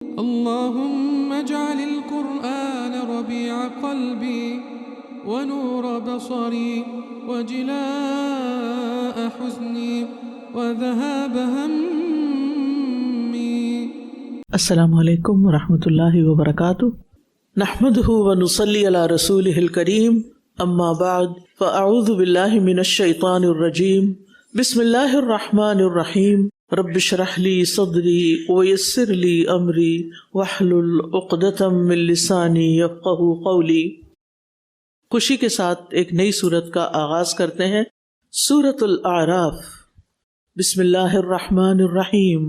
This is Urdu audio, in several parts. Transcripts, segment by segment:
اللهم اجعل القرآن ربيع قلبي ونور بصري وجلاء حزني وذهاب همي. السلام علیکم ورحمۃ اللہ وبرکاتہ. نحمده ونصلی علی رسولہ الکریم. اما بعد فاعوذ باللہ من الشیطان الرجیم. بسم اللہ الرحمن الرحیم. رب اشرح لی صدری ویسر لی امری واحلل عقدۃ من لسانی یفقہوا قولی. خوشی کے ساتھ ایک نئی سورت کا آغاز کرتے ہیں. سورۃ الاعراف. بسم اللہ الرحمن الرحیم.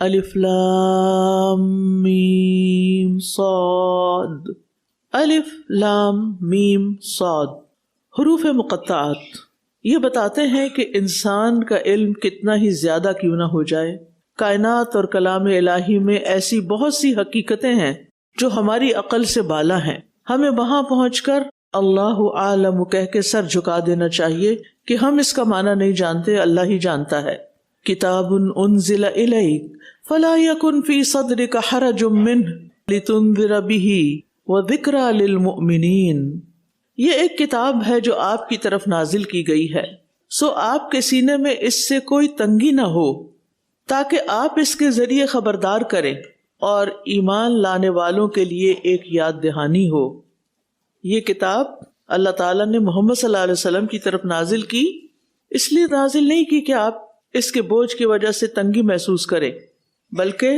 الف لام میم صاد. الف لام میم صاد حروف مقطعات یہ بتاتے ہیں کہ انسان کا علم کتنا ہی زیادہ کیوں نہ ہو جائے، کائنات اور کلام الہی میں ایسی بہت سی حقیقتیں ہیں جو ہماری عقل سے بالا ہیں. ہمیں وہاں پہنچ کر اللہ عالم کہہ کے سر جھکا دینا چاہیے کہ ہم اس کا معنی نہیں جانتے، اللہ ہی جانتا ہے. کتاب انزل الیک فلا یکن فی صدرک حرج منہ لتنذر بہ وذکری للمؤمنین. یہ ایک کتاب ہے جو آپ کی طرف نازل کی گئی ہے، سو آپ کے سینے میں اس سے کوئی تنگی نہ ہو تاکہ آپ اس کے ذریعے خبردار کریں اور ایمان لانے والوں کے لیے ایک یاد دہانی ہو. یہ کتاب اللہ تعالیٰ نے محمد صلی اللہ علیہ وسلم کی طرف نازل کی، اس لیے نازل نہیں کی کہ آپ اس کے بوجھ کی وجہ سے تنگی محسوس کریں، بلکہ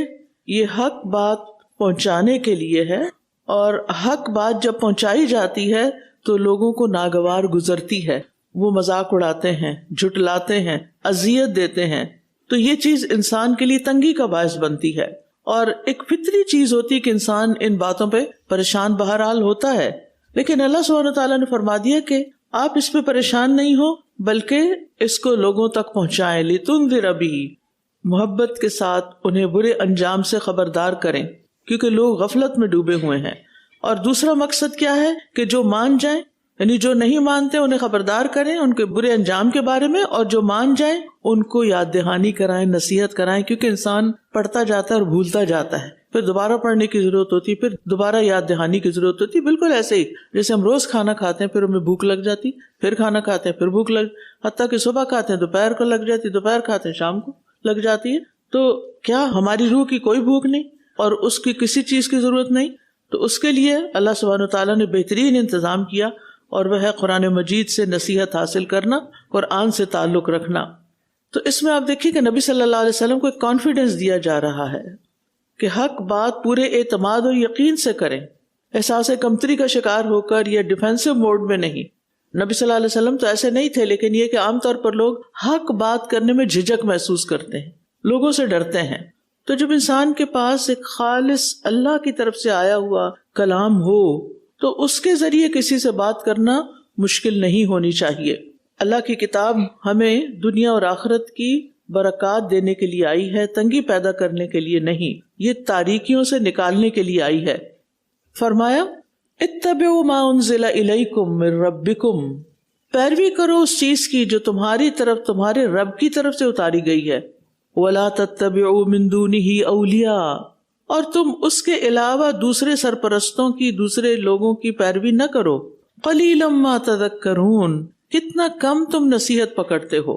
یہ حق بات پہنچانے کے لیے ہے. اور حق بات جب پہنچائی جاتی ہے تو لوگوں کو ناگوار گزرتی ہے، وہ مذاق اڑاتے ہیں، جھٹلاتے ہیں، اذیت دیتے ہیں، تو یہ چیز انسان کے لیے تنگی کا باعث بنتی ہے. اور ایک فطری چیز ہوتی ہے کہ انسان ان باتوں پہ پریشان بہرحال ہوتا ہے، لیکن اللہ سبحانہ وتعالیٰ نے فرما دیا کہ آپ اس پہ پریشان نہیں ہو بلکہ اس کو لوگوں تک پہنچائیں. لتنذر بہ، محبت کے ساتھ انہیں برے انجام سے خبردار کریں کیونکہ لوگ غفلت میں ڈوبے ہوئے ہیں. اور دوسرا مقصد کیا ہے کہ جو مان جائیں، یعنی جو نہیں مانتے انہیں خبردار کریں ان کے برے انجام کے بارے میں، اور جو مان جائیں ان کو یاد دہانی کرائیں، نصیحت کرائیں، کیونکہ انسان پڑھتا جاتا ہے اور بھولتا جاتا ہے، پھر دوبارہ پڑھنے کی ضرورت ہوتی ہے، پھر دوبارہ یاد دہانی کی ضرورت ہوتی ہے. بالکل ایسے ہی جیسے ہم روز کھانا کھاتے ہیں، پھر ہمیں بھوک لگ جاتی، پھر کھانا کھاتے ہیں، پھر بھوک حتیٰ کہ صبح کھاتے ہیں دوپہر کو لگ جاتی، دوپہر کھاتے ہیں شام کو لگ جاتی ہے. تو کیا ہماری روح کی کوئی بھوک نہیں اور اس کی کسی چیز کی ضرورت نہیں؟ تو اس کے لیے اللہ سبحانہ وتعالیٰ نے بہترین انتظام کیا، اور وہ ہے قرآن مجید سے نصیحت حاصل کرنا، قرآن سے تعلق رکھنا. تو اس میں آپ دیکھیے کہ نبی صلی اللہ علیہ وسلم کو ایک کانفیڈنس دیا جا رہا ہے کہ حق بات پورے اعتماد اور یقین سے کریں، احساس کمتری کا شکار ہو کر یا ڈیفینسو موڈ میں نہیں. نبی صلی اللہ علیہ وسلم تو ایسے نہیں تھے، لیکن یہ کہ عام طور پر لوگ حق بات کرنے میں جھجک محسوس کرتے ہیں، لوگوں سے ڈرتے ہیں. تو جب انسان کے پاس ایک خالص اللہ کی طرف سے آیا ہوا کلام ہو تو اس کے ذریعے کسی سے بات کرنا مشکل نہیں ہونی چاہیے. اللہ کی کتاب ہمیں دنیا اور آخرت کی برکات دینے کے لیے آئی ہے، تنگی پیدا کرنے کے لیے نہیں، یہ تاریکیوں سے نکالنے کے لیے آئی ہے. فرمایا اتبعوا ما انزل الیکم من ربکم، پیروی کرو اس چیز کی جو تمہاری طرف تمہارے رب کی طرف سے اتاری گئی ہے. وَلَا تَتَّبِعُوا مِن دُونِهِ أَوْلِيَاءَ، اور تم اس کے علاوہ دوسرے سرپرستوں کی، دوسرے لوگوں کی پیروی نہ کرو. قَلِيلًا مَا تَذَكَّرُونَ، کتنا کم تم نصیحت پکڑتے ہو.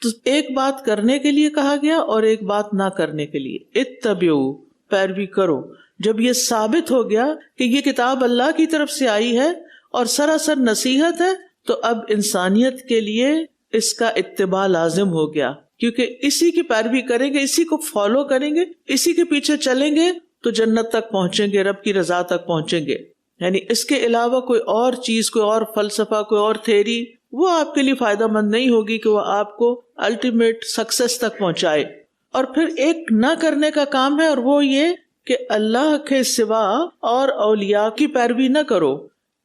تو ایک بات کرنے کے لیے کہا گیا اور ایک بات نہ کرنے کے لیے. اتبعوا، پیروی کرو. جب یہ ثابت ہو گیا کہ یہ کتاب اللہ کی طرف سے آئی ہے اور سراسر نصیحت ہے، تو اب انسانیت کے لیے اس کا اتباع لازم ہو گیا، کیونکہ اسی کی پیروی کریں گے، اسی کو فالو کریں گے، اسی کے پیچھے چلیں گے تو جنت تک پہنچیں گے، رب کی رضا تک پہنچیں گے. یعنی اس کے علاوہ کوئی اور چیز، کوئی اور فلسفہ، کوئی اور تھیری، وہ آپ کے لیے فائدہ مند نہیں ہوگی کہ وہ آپ کو الٹیمیٹ سکسیس تک پہنچائے. اور پھر ایک نہ کرنے کا کام ہے، اور وہ یہ کہ اللہ کے سوا اور اولیاء کی پیروی نہ کرو.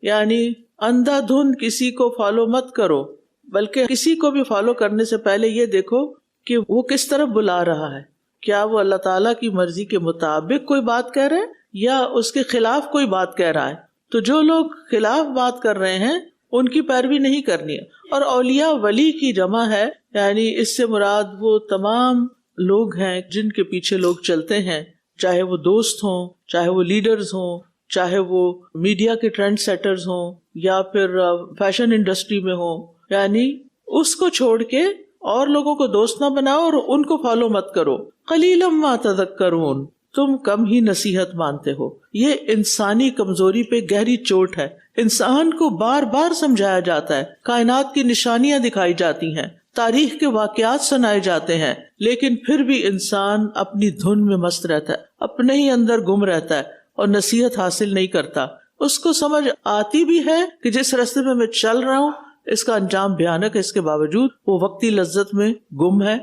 یعنی اندھا دھند کسی کو فالو مت کرو، بلکہ کسی کو بھی فالو کرنے سے پہلے یہ دیکھو کہ وہ کس طرف بلا رہا ہے. کیا وہ اللہ تعالیٰ کی مرضی کے مطابق کوئی بات کہہ رہے ہیں یا اس کے خلاف کوئی بات کہہ رہا ہے؟ تو جو لوگ خلاف بات کر رہے ہیں ان کی پیروی نہیں کرنی ہے. اور اولیاء ولی کی جمع ہے، یعنی اس سے مراد وہ تمام لوگ ہیں جن کے پیچھے لوگ چلتے ہیں، چاہے وہ دوست ہوں، چاہے وہ لیڈرز ہوں، چاہے وہ میڈیا کے ٹرینڈ سیٹرز ہوں، یا پھر فیشن انڈسٹری میں ہوں، یعنی اس کو چھوڑ کے اور لوگوں کو دوست نہ بناؤ اور ان کو فالو مت کرو. قلیلا ما تذکرون، تم کم ہی نصیحت مانتے ہو. یہ انسانی کمزوری پہ گہری چوٹ ہے. انسان کو بار بار سمجھایا جاتا ہے، کائنات کی نشانیاں دکھائی جاتی ہیں، تاریخ کے واقعات سنائے جاتے ہیں، لیکن پھر بھی انسان اپنی دھن میں مست رہتا ہے، اپنے ہی اندر گم رہتا ہے اور نصیحت حاصل نہیں کرتا. اس کو سمجھ آتی بھی ہے کہ جس راستے میں میں چل رہا ہوں اس کا انجام بھیانک ہے، اس کے باوجود وہ وقتی لذت میں گم ہے.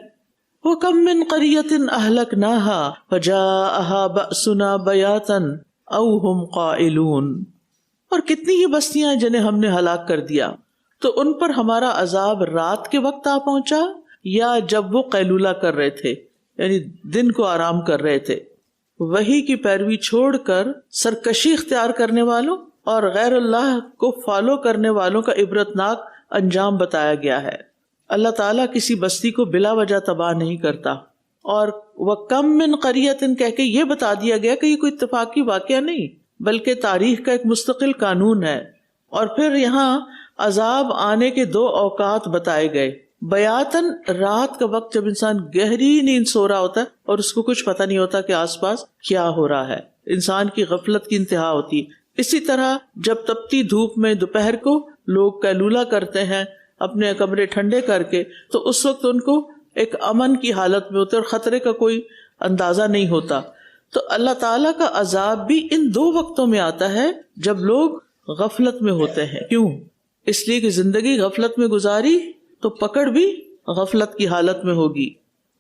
وَكَم مِّن قَرْيَةٍ أَهْلَكْنَاهَا فَجَاءَهَا بَأْسُنَا بَيَاتًا أَوْ هُمْ قَائِلُونَ. اور کتنی ہی بستیاں جنہیں ہم نے ہلاک کر دیا تو ان پر ہمارا عذاب رات کے وقت آ پہنچا یا جب وہ قیلولہ کر رہے تھے، یعنی دن کو آرام کر رہے تھے. وحی کی پیروی چھوڑ کر سرکشی اختیار کرنے والوں اور غیر اللہ کو فالو کرنے والوں کا عبرتناک انجام بتایا گیا ہے. اللہ تعالیٰ کسی بستی کو بلا وجہ تباہ نہیں کرتا. اور وَكَم مِّن قَرْيَةٍ کہہ کے یہ بتا دیا گیا کہ یہ کوئی اتفاقی واقعہ نہیں بلکہ تاریخ کا ایک مستقل قانون ہے. اور پھر یہاں عذاب آنے کے 2 اوقات بتائے گئے. بیاتن، رات کا وقت جب انسان گہری نیند سو رہا ہوتا ہے اور اس کو کچھ پتہ نہیں ہوتا کہ آس پاس کیا ہو رہا ہے، انسان کی غفلت کی انتہا ہوتی ہے. اسی طرح جب تپتی دھوپ میں دوپہر کو لوگ قیلولہ کرتے ہیں اپنے کمرے ٹھنڈے کر کے، تو اس وقت ان کو ایک امن کی حالت میں ہوتے اور خطرے کا کوئی اندازہ نہیں ہوتا. تو اللہ تعالیٰ کا عذاب بھی ان 2 وقتوں میں آتا ہے جب لوگ غفلت میں ہوتے ہیں. کیوں؟ اس لیے کہ زندگی غفلت میں گزاری تو پکڑ بھی غفلت کی حالت میں ہوگی.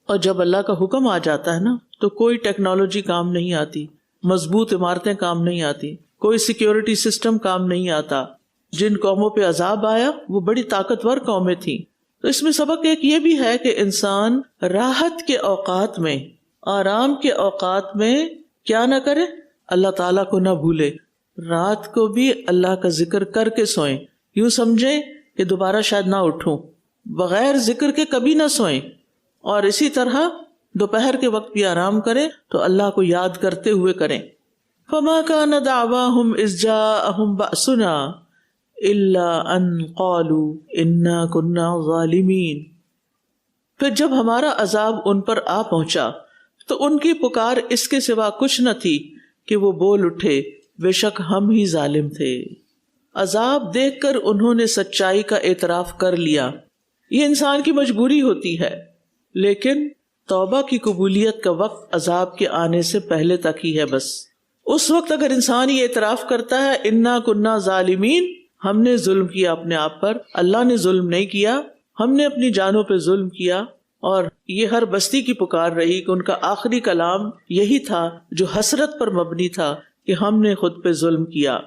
اور جب اللہ کا حکم آ جاتا ہے نا تو کوئی ٹیکنالوجی کام نہیں آتی، مضبوط عمارتیں کام نہیں آتی، کوئی سیکیورٹی سسٹم کام نہیں آتا. جن قوموں پہ عذاب آیا وہ بڑی طاقتور قومیں تھیں. تو اس میں سبق ایک یہ بھی ہے کہ انسان راحت کے اوقات میں، آرام کے اوقات میں کیا نہ کرے، اللہ تعالیٰ کو نہ بھولے. رات کو بھی اللہ کا ذکر کر کے سوئیں. یوں سمجھیں کہ دوبارہ شاید نہ اٹھوں، بغیر ذکر کے کبھی نہ سوئیں. اور اسی طرح دوپہر کے وقت بھی آرام کریں تو اللہ کو یاد کرتے ہوئے کریں. فما كان دعواهم اذ جاءهم بأسنا الا ان قالوا انا كنا ظالمین. پھر جب ہمارا عذاب ان پر آ پہنچا تو ان کی پکار اس کے سوا کچھ نہ تھی کہ وہ بول اٹھے بے شک ہم ہی ظالم تھے. عذاب دیکھ کر انہوں نے سچائی کا اعتراف کر لیا. یہ انسان کی مجبوری ہوتی ہے، لیکن توبہ کی قبولیت کا وقت عذاب کے آنے سے پہلے تک ہی ہے. بس اس وقت اگر انسان یہ اعتراف کرتا ہے انا کنا ظالمین، ہم نے ظلم کیا اپنے آپ پر، اللہ نے ظلم نہیں کیا، ہم نے اپنی جانوں پہ ظلم کیا. اور یہ ہر بستی کی پکار رہی کہ ان کا آخری کلام یہی تھا جو حسرت پر مبنی تھا کہ ہم نے خود پہ ظلم کیا.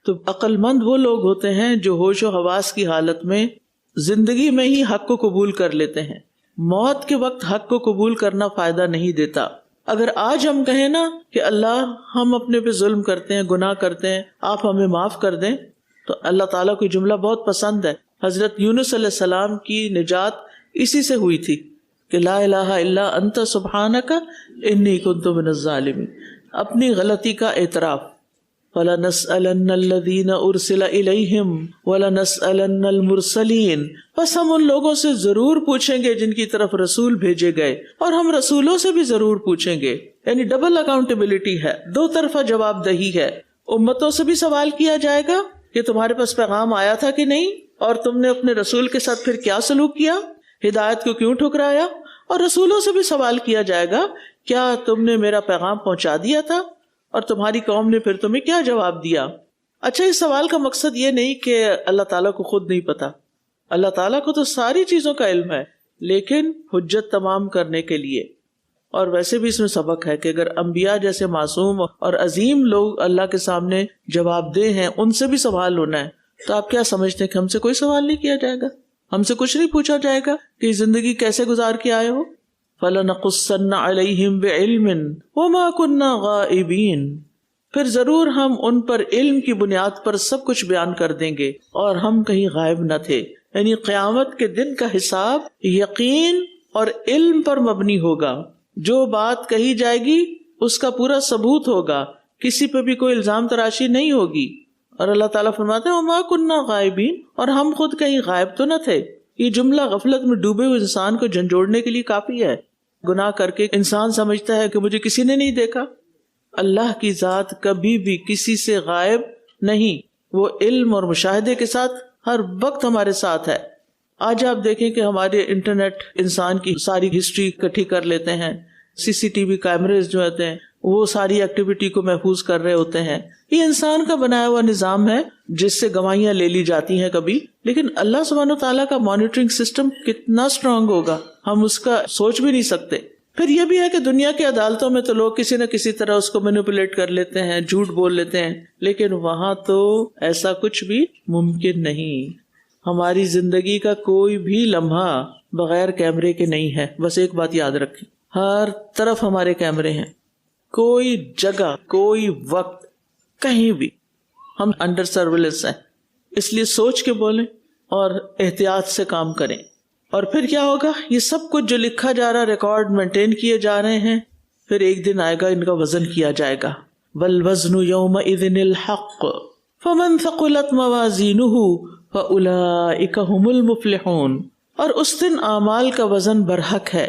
تو عقل مند وہ لوگ ہوتے ہیں جو ہوش و حواس کی حالت میں زندگی میں ہی حق کو قبول کر لیتے ہیں. موت کے وقت حق کو قبول کرنا فائدہ نہیں دیتا. اگر آج ہم کہیں نا کہ اللہ ہم اپنے پہ ظلم کرتے ہیں، گناہ کرتے ہیں، آپ ہمیں معاف کر دیں، تو اللہ تعالیٰ کو جملہ بہت پسند ہے. حضرت یونس علیہ السلام کی نجات اسی سے ہوئی تھی کہ لا الہ الا انت سبحانک انی کنت من الظالمین. اپنی غلطی کا اعتراف. وَلَنَسْأَلَنَّ الَّذِينَ أُرْسِلَ إِلَيْهِمْ وَلَنَسْأَلَنَّ الْمُرْسَلِينَ. بس ہم ان لوگوں سے ضرور پوچھیں گے جن کی طرف رسول بھیجے گئے، اور ہم رسولوں سے بھی ضرور پوچھیں گے. یعنی ڈبل اکاؤنٹیبلٹی ہے، 2 طرفہ جواب دہی ہے. امتوں سے بھی سوال کیا جائے گا کہ تمہارے پاس پیغام آیا تھا کہ نہیں، اور تم نے اپنے رسول کے ساتھ پھر کیا سلوک کیا، ہدایت کو کیوں ٹھکرایا. اور رسولوں سے بھی سوال کیا جائے گا کیا تم نے میرا پیغام پہنچا دیا تھا، اور تمہاری قوم نے پھر تمہیں کیا جواب دیا. اچھا، اس سوال کا مقصد یہ نہیں کہ اللہ تعالیٰ کو خود نہیں پتا، اللہ تعالیٰ کو تو ساری چیزوں کا علم ہے، لیکن حجت تمام کرنے کے لیے. اور ویسے بھی اس میں سبق ہے کہ اگر انبیاء جیسے معصوم اور عظیم لوگ اللہ کے سامنے جواب دہ ہیں، ان سے بھی سوال ہونا ہے، تو آپ کیا سمجھتے ہیں کہ ہم سے کوئی سوال نہیں کیا جائے گا، ہم سے کچھ نہیں پوچھا جائے گا کہ زندگی کیسے گزار کے آئے ہو. فَلَنَقُصَّنَّ عَلَيْهِمْ بِعِلْمٍ وَمَا كُنَّا غَائِبِينَ. پھر ضرور ہم ان پر علم کی بنیاد پر سب کچھ بیان کر دیں گے اور ہم کہیں غائب نہ تھے. یعنی قیامت کے دن کا حساب یقین اور علم پر مبنی ہوگا. جو بات کہی جائے گی اس کا پورا ثبوت ہوگا، کسی پہ بھی کوئی الزام تراشی نہیں ہوگی. اور اللہ تعالیٰ فرماتے ہیں وَمَا كُنَّا غَائِبِينَ، اور ہم خود کہیں غائب تو نہ تھے. یہ جملہ غفلت میں ڈوبے ہوئے انسان کو جھنجھوڑنے کے لیے کافی ہے. گناہ کر کے انسان سمجھتا ہے کہ مجھے کسی نے نہیں دیکھا. اللہ کی ذات کبھی بھی کسی سے غائب نہیں، وہ علم اور مشاہدے کے ساتھ ہر وقت ہمارے ساتھ ہے. آج آپ دیکھیں کہ ہمارے انٹرنیٹ انسان کی ساری ہسٹری اکٹھی کر لیتے ہیں، CCTV کیمرز جو ہوتے ہیں وہ ساری ایکٹیویٹی کو محفوظ کر رہے ہوتے ہیں. یہ انسان کا بنایا ہوا نظام ہے جس سے گواہیاں لے لی جاتی ہیں کبھی، لیکن اللہ سبحانہ و تعالیٰ کا مانیٹرنگ سسٹم کتنا اسٹرانگ ہوگا ہم اس کا سوچ بھی نہیں سکتے. پھر یہ بھی ہے کہ دنیا کی عدالتوں میں تو لوگ کسی نہ کسی طرح اس کو مینیپولیٹ کر لیتے ہیں، جھوٹ بول لیتے ہیں، لیکن وہاں تو ایسا کچھ بھی ممکن نہیں. ہماری زندگی کا کوئی بھی لمحہ بغیر کیمرے کے نہیں ہے. بس ایک بات یاد رکھیں، ہر طرف ہمارے کیمرے ہیں. کوئی جگہ، کوئی وقت، کہیں بھی ہم انڈر سرویلنس ہیں. اس لیے سوچ کے بولیں اور احتیاط سے کام کریں. اور پھر کیا ہوگا؟ یہ سب کچھ جو لکھا جا رہا، ریکارڈ مینٹین کیے جا رہے ہیں، پھر ایک دن آئے گا ان کا وزن کیا جائے گا. وَالْوَزْنُ يَوْمَئِذٍ الْحَقُّ فَمَنْ ثَقُلَتْ مَوَازِينُهُ فَأُولَئِكَ هُمُ الْمُفْلِحُونَ. اور اس دن اعمال کا وزن برحق ہے،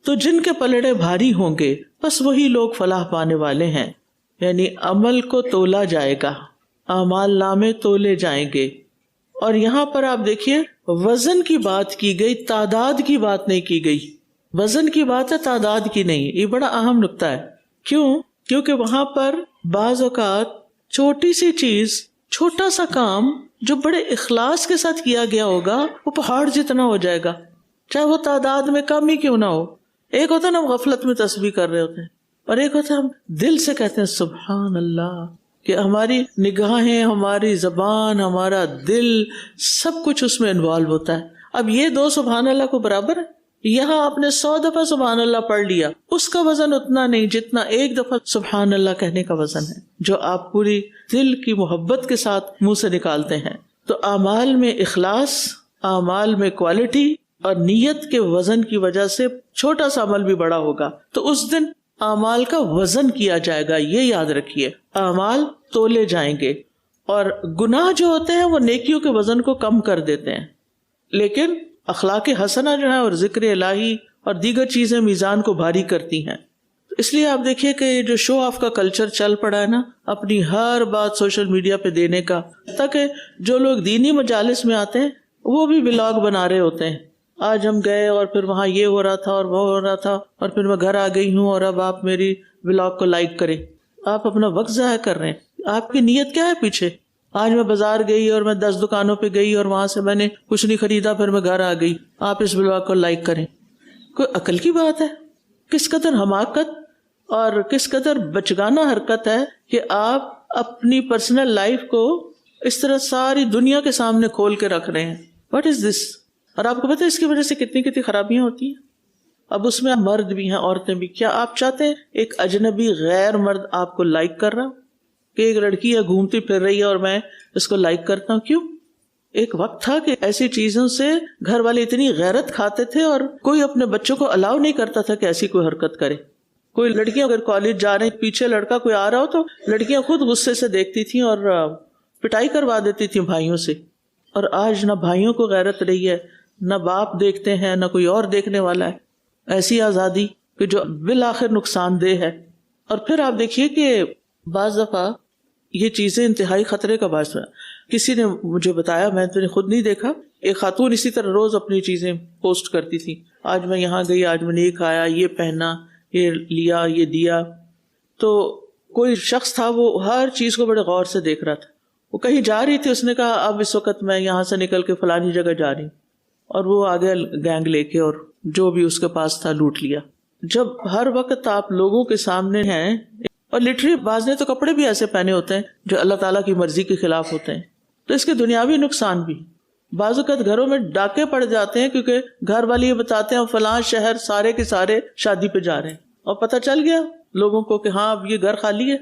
تو جن کے پلڑے بھاری ہوں گے بس وہی لوگ فلاح پانے والے ہیں. یعنی عمل کو تولا جائے گا، اعمال نامے تولے جائیں گے. اور یہاں پر آپ دیکھیے وزن کی بات کی گئی، تعداد کی بات نہیں کی گئی. وزن کی بات ہے، تعداد کی نہیں. یہ بڑا اہم نکتہ ہے. کیوں؟ کیونکہ وہاں پر بعض اوقات چھوٹی سی چیز، چھوٹا سا کام جو بڑے اخلاص کے ساتھ کیا گیا ہوگا وہ پہاڑ جتنا ہو جائے گا، چاہے وہ تعداد میں کم ہی کیوں نہ ہو. ایک ہوتا ہے نا ہم غفلت میں تسبیح کر رہے ہوتے ہیں، اور ایک ہوتا ہے ہم دل سے کہتے ہیں سبحان اللہ، کہ ہماری نگاہیں، ہماری زبان، ہمارا دل، سب کچھ اس میں انوالو ہوتا ہے. اب یہ دو سبحان اللہ کو برابر ہے. یہاں آپ نے 100 دفعہ سبحان اللہ پڑھ لیا، اس کا وزن اتنا نہیں جتنا ایک دفعہ سبحان اللہ کہنے کا وزن ہے، جو آپ پوری دل کی محبت کے ساتھ منہ سے نکالتے ہیں. تو اعمال میں اخلاص، اعمال میں کوالٹی اور نیت کے وزن کی وجہ سے چھوٹا سا عمل بھی بڑا ہوگا. تو اس دن اعمال کا وزن کیا جائے گا، یہ یاد رکھیے. اعمال تولے جائیں گے، اور گناہ جو ہوتے ہیں وہ نیکیوں کے وزن کو کم کر دیتے ہیں، لیکن اخلاق حسنہ جو ہے اور ذکر الہی اور دیگر چیزیں میزان کو بھاری کرتی ہیں. اس لیے آپ دیکھیے کہ یہ جو شو آف کا کلچر چل پڑا ہے نا، اپنی ہر بات سوشل میڈیا پہ دینے کا، تاکہ جو لوگ دینی مجالس میں آتے ہیں وہ بھی ولاگ بنا رہے ہوتے ہیں. آج ہم گئے اور پھر وہاں یہ ہو رہا تھا اور وہ ہو رہا تھا، اور پھر میں گھر آ گئی ہوں اور اب آپ میری ولاگ کو لائک کریں. آپ اپنا وقت ضائع کر رہے ہیں. آپ کی نیت کیا ہے پیچھے؟ آج میں بازار گئی اور میں 10 دکانوں پہ گئی اور وہاں سے میں نے کچھ نہیں خریدا، پھر میں گھر آ گئی، آپ اس ولاگ کو لائک کریں. کوئی عقل کی بات ہے؟ کس قدر حماقت اور کس قدر بچگانہ حرکت ہے کہ آپ اپنی پرسنل لائف کو اس طرح ساری دنیا کے سامنے کھول کے رکھ رہے ہیں. واٹ از دس؟ اور آپ کو پتہ ہے اس کی وجہ سے کتنی کتنی خرابیاں ہوتی ہیں. اب اس میں مرد بھی ہیں، عورتیں بھی. کیا آپ چاہتے ہیں ایک اجنبی غیر مرد آپ کو لائک کر رہا کہ ایک لڑکی ہے گھومتی پھر رہی ہے اور میں اس کو لائک کرتا ہوں؟ کیوں؟ ایک وقت تھا کہ ایسی چیزوں سے گھر والے اتنی غیرت کھاتے تھے اور کوئی اپنے بچوں کو الاؤ نہیں کرتا تھا کہ ایسی کوئی حرکت کرے. کوئی لڑکیاں اگر کالج جا رہے ہیں، پیچھے لڑکا کوئی آ رہا ہو تو لڑکیاں خود غصے سے دیکھتی تھیں اور پٹائی کروا دیتی تھیں بھائیوں سے. اور آج نہ بھائیوں کو غیرت رہی ہے، نہ باپ دیکھتے ہیں، نہ کوئی اور دیکھنے والا ہے. ایسی آزادی کہ جو بالآخر نقصان دہ ہے. اور پھر آپ دیکھیے کہ بعض دفعہ یہ چیزیں انتہائی خطرے کا باعث ہے. کسی نے مجھے بتایا، میں تو نے خود نہیں دیکھا، ایک خاتون اسی طرح روز اپنی چیزیں پوسٹ کرتی تھی. آج میں یہاں گئی، آج میں نے یہ کھایا، یہ پہنا، یہ لیا، یہ دیا. تو کوئی شخص تھا، وہ ہر چیز کو بڑے غور سے دیکھ رہا تھا. وہ کہیں جا رہی تھی، اس نے کہا اب اس وقت میں یہاں سے نکل کے فلانی جگہ جا رہی ہوں، اور وہ آگے گینگ لے کے اور جو بھی اس کے پاس تھا لوٹ لیا. جب ہر وقت آپ لوگوں کے سامنے ہیں، اور لٹری بعض نے تو کپڑے بھی ایسے پہنے ہوتے ہیں جو اللہ تعالیٰ کی مرضی کے خلاف ہوتے ہیں، تو اس کے دنیاوی نقصان بھی. بعض اوقات گھروں میں ڈاکے پڑ جاتے ہیں کیونکہ گھر والے یہ بتاتے ہیں فلاں شہر سارے کے سارے شادی پہ جا رہے ہیں، اور پتہ چل گیا لوگوں کو کہ ہاں اب یہ گھر خالی ہے،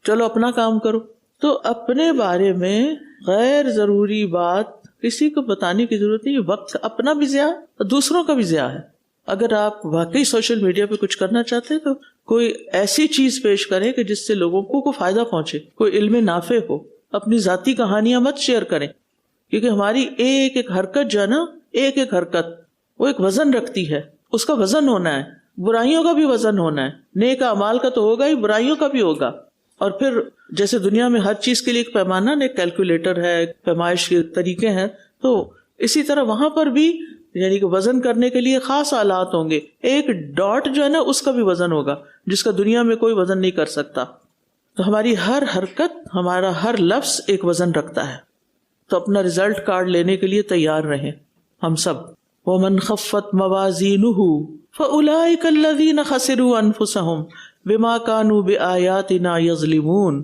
چلو اپنا کام کرو. تو اپنے بارے میں غیر ضروری بات کسی کو بتانے کی ضرورت نہیں. وقت اپنا بھی ضیاع اور دوسروں کا بھی ضیاع ہے. اگر آپ واقعی سوشل میڈیا پہ کچھ کرنا چاہتے ہیں تو کوئی ایسی چیز پیش کریں کہ جس سے لوگوں کو کوئی فائدہ پہنچے، کوئی علم نافع ہو. اپنی ذاتی کہانیاں مت شیئر کریں، کیونکہ ہماری ایک ایک حرکت جو ہے نا، ایک ایک حرکت وہ ایک وزن رکھتی ہے، اس کا وزن ہونا ہے. برائیوں کا بھی وزن ہونا ہے، نیک اعمال کا تو ہوگا ہی، برائیوں کا بھی ہوگا. اور پھر جیسے دنیا میں ہر چیز کے لیے ایک پیمانہ، ایک کیلکولیٹر ہے، ایک پیمائش کے طریقے ہیں، تو اسی طرح وہاں پر بھی یعنی کہ وزن کرنے کے لیے خاص آلات ہوں گے. ایک ڈاٹ جو ہے نا اس کا بھی وزن ہوگا جس کا دنیا میں کوئی وزن نہیں کر سکتا. تو ہماری ہر حرکت، ہمارا ہر لفظ ایک وزن رکھتا ہے. تو اپنا رزلٹ کارڈ لینے کے لیے تیار رہیں ہم سب. وَمَنْ خَفَّتْ مَوَازِينُهُ فَأُولَٰئِكَ الَّذِينَ خَسِرُوا أَنفُسَهُمْ بِمَا كَانُوا بِآيَاتِنَا يَظْلِمُونَ.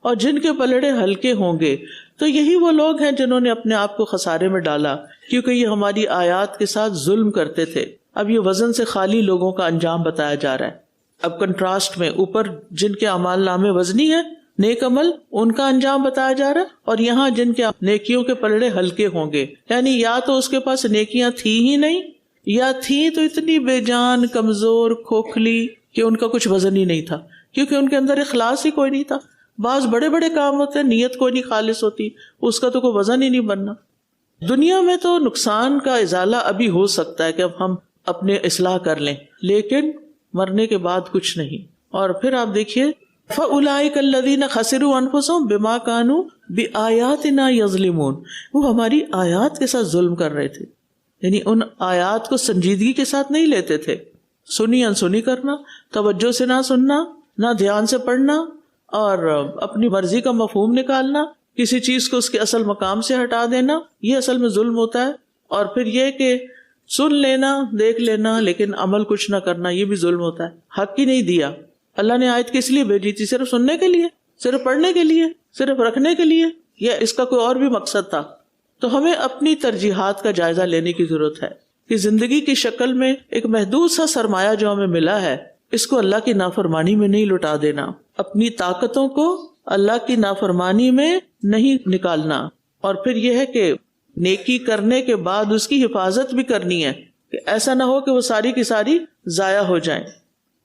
اور جن کے پلڑے ہلکے ہوں گے تو یہی وہ لوگ ہیں جنہوں نے اپنے آپ کو خسارے میں ڈالا کیونکہ یہ ہماری آیات کے ساتھ ظلم کرتے تھے. اب یہ وزن سے خالی لوگوں کا انجام بتایا جا رہا ہے. اب کنٹراسٹ میں اوپر جن کے اعمال نامے وزنی ہیں، نیک عمل، ان کا انجام بتایا جا رہا ہے، اور یہاں جن کے نیکیوں کے پلڑے ہلکے ہوں گے، یعنی یا تو اس کے پاس نیکیاں تھی ہی نہیں، یا تھی تو اتنی بے جان، کمزور، کھوکھلی کہ ان کا کچھ وزن ہی نہیں تھا، کیونکہ ان کے اندر اخلاص ہی کوئی نہیں تھا. بعض بڑے بڑے کام ہوتے ہیں، نیت کوئی نہیں خالص ہوتی، اس کا تو کوئی وزن ہی نہیں بننا. دنیا میں تو نقصان کا ازالہ ابھی ہو سکتا ہے کہ اب ہم اپنے اصلاح کر لیں، لیکن مرنے کے بعد کچھ نہیں. اور پھر آپ دیکھیے فَأُولَٰئِكَ الَّذِينَ خَسِرُوا أَنفُسَهُمْ بِمَا كَانُوا بِآيَاتِنَا يَظْلِمُونَ. وہ ہماری آیات کے ساتھ ظلم کر رہے تھے، یعنی ان آیات کو سنجیدگی کے ساتھ نہیں لیتے تھے. سنی انسنی کرنا، توجہ سے نہ سننا، نہ دھیان سے پڑھنا، اور اپنی مرضی کا مفہوم نکالنا، کسی چیز کو اس کے اصل مقام سے ہٹا دینا، یہ اصل میں ظلم ہوتا ہے. اور پھر یہ کہ سن لینا، دیکھ لینا، لیکن عمل کچھ نہ کرنا، یہ بھی ظلم ہوتا ہے. حق ہی نہیں دیا. اللہ نے آیت کس لیے بھیجی تھی؟ صرف سننے کے لیے، صرف پڑھنے کے لیے، صرف رکھنے کے لیے، یا اس کا کوئی اور بھی مقصد تھا؟ تو ہمیں اپنی ترجیحات کا جائزہ لینے کی ضرورت ہے کہ زندگی کی شکل میں ایک محدود سا سرمایہ جو ہمیں ملا ہے، اس کو اللہ کی نافرمانی میں نہیں لٹا دینا، اپنی طاقتوں کو اللہ کی نافرمانی میں نہیں نکالنا. اور پھر یہ ہے کہ نیکی کرنے کے بعد اس کی حفاظت بھی کرنی ہے کہ ایسا نہ ہو کہ وہ ساری کی ساری ضائع ہو جائیں.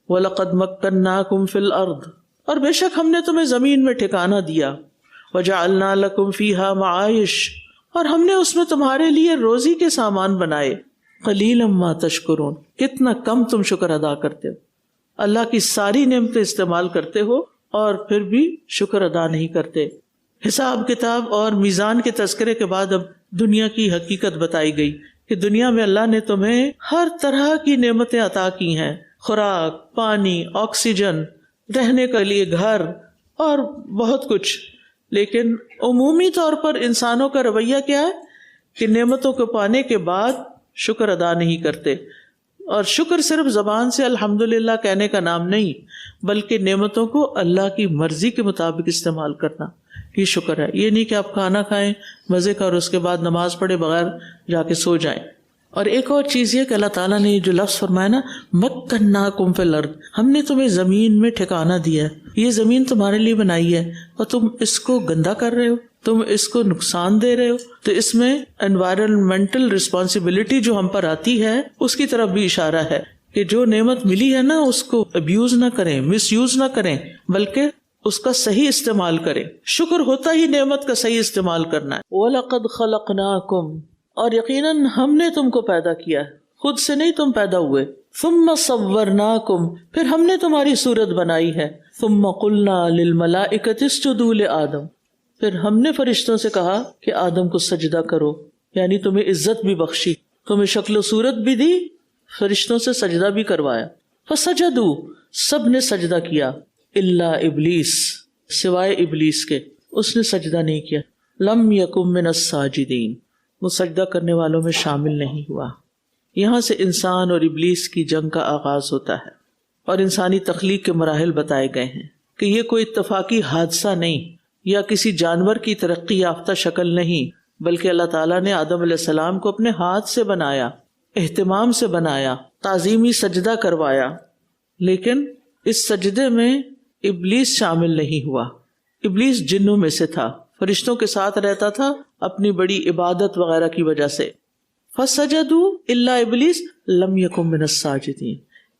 وَلَقَدْ مَكَّنَّاكُمْ فِي الْأَرْضِ. اور بے شک ہم نے تمہیں زمین میں ٹھکانہ دیا. وَجَعَلْنَا لَكُمْ فِيهَا مَعَائِشَ. اور ہم نے اس میں تمہارے لیے روزی کے سامان بنائے. قَلِيلًا مَا تَشْكُرُونَ. کتنا کم تم شکر ادا کرتے ہو. اللہ کی ساری نعمتیں استعمال کرتے ہو اور پھر بھی شکر ادا نہیں کرتے. حساب کتاب اور میزان کے تذکرے کے بعد اب دنیا کی حقیقت بتائی گئی کہ دنیا میں اللہ نے تمہیں ہر طرح کی نعمتیں عطا کی ہیں، خوراک، پانی، آکسیجن، رہنے کے لیے گھر اور بہت کچھ. لیکن عمومی طور پر انسانوں کا رویہ کیا ہے کہ نعمتوں کو پانے کے بعد شکر ادا نہیں کرتے. اور شکر صرف زبان سے الحمدللہ کہنے کا نام نہیں، بلکہ نعمتوں کو اللہ کی مرضی کے مطابق استعمال کرنا، یہ شکر ہے. یہ نہیں کہ آپ کھانا کھائیں مزے کا اور اس کے بعد نماز پڑھے بغیر جا کے سو جائیں. اور ایک اور چیز یہ کہ اللہ تعالیٰ نے جو لفظ فرمایا نا، مکناکم فی الارض، ہم نے تمہیں زمین میں ٹھکانہ دیا ہے. یہ زمین تمہارے لیے بنائی ہے اور تم اس کو گندا کر رہے ہو، تم اس کو نقصان دے رہے ہو. تو اس میں انوائرمنٹل رسپانسبلٹی جو ہم پر آتی ہے اس کی طرف بھی اشارہ ہے کہ جو نعمت ملی ہے نا اس کو ابیوز نہ کریں، مس یوز نہ کریں، بلکہ اس کا صحیح استعمال کریں. شکر ہوتا ہی نعمت کا صحیح استعمال کرنا ہے. وَلَقَدْ خَلَقْنَاكُمْ. اور یقیناً ہم نے تم کو پیدا کیا ہے، خود سے نہیں تم پیدا ہوئے. ثُمَّ صَوَّرْنَاكُمْ. پھر ہم نے تمہاری صورت بنائی ہے. ثُمَّ قُلْنَا لِلْمَلَائِكَةِ اسْجُدُوا لِآدَمَ. پھر ہم نے فرشتوں سے کہا کہ آدم کو سجدہ کرو، یعنی تمہیں عزت بھی بخشی، تمہیں شکل و صورت بھی دی، فرشتوں سے سجدہ بھی کروایا. فسجدوا. سب نے سجدہ کیا، الا ابلیس. سوائے ابلیس کے، اس نے سجدہ نہیں کیا. لم یکن من الساجدین. وہ سجدہ کرنے والوں میں شامل نہیں ہوا. یہاں سے انسان اور ابلیس کی جنگ کا آغاز ہوتا ہے اور انسانی تخلیق کے مراحل بتائے گئے ہیں کہ یہ کوئی اتفاقی حادثہ نہیں یا کسی جانور کی ترقی یافتہ شکل نہیں، بلکہ اللہ تعالیٰ نے آدم علیہ السلام کو اپنے ہاتھ سے بنایا، اہتمام سے بنایا، تعظیمی سجدہ کروایا. لیکن اس سجدے میں ابلیس شامل نہیں ہوا. ابلیس جنوں میں سے تھا، فرشتوں کے ساتھ رہتا تھا اپنی بڑی عبادت وغیرہ کی وجہ سے. فسجدوا الا ابلیس لم یکن من الساجدین.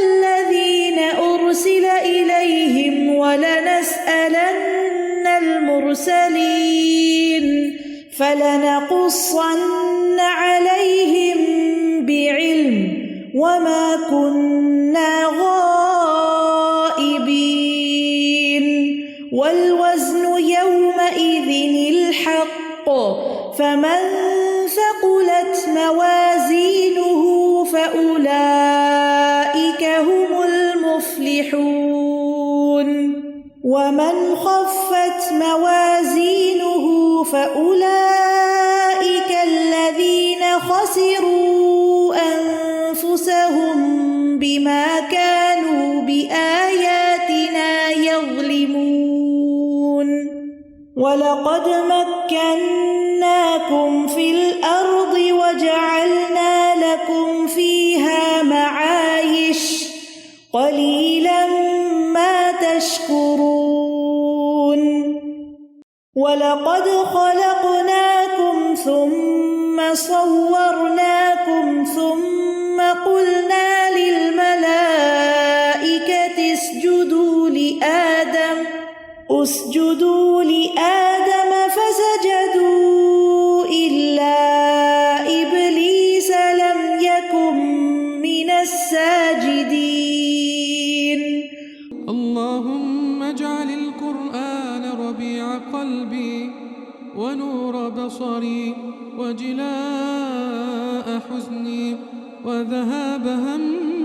الذين أرسل إليهم ولنسألن المرسلين فلنقصن عليهم بعلم وما كنا غائبين والوزن يومئذ الحق فمن ثقلت موازينه فأولئك هم المفلحون ومن خفت موازينه فأولئك الذين خسروا أنفسهم بما كانوا بآياتنا يظلمون. ولقد مكناكم في الأرض وجعلنا لكم فيها معايش قليلا ما تشكرون. ولقد خلقناكم ثم صورناكم ثم قلنا للملائكة اسجدوا لآدم فسجدوا إلا إبليس لم يكن من الساجدين. اللهم اجعل القرآن ربيع قلبي ونور بصري وجلاء حزني وذهاب همي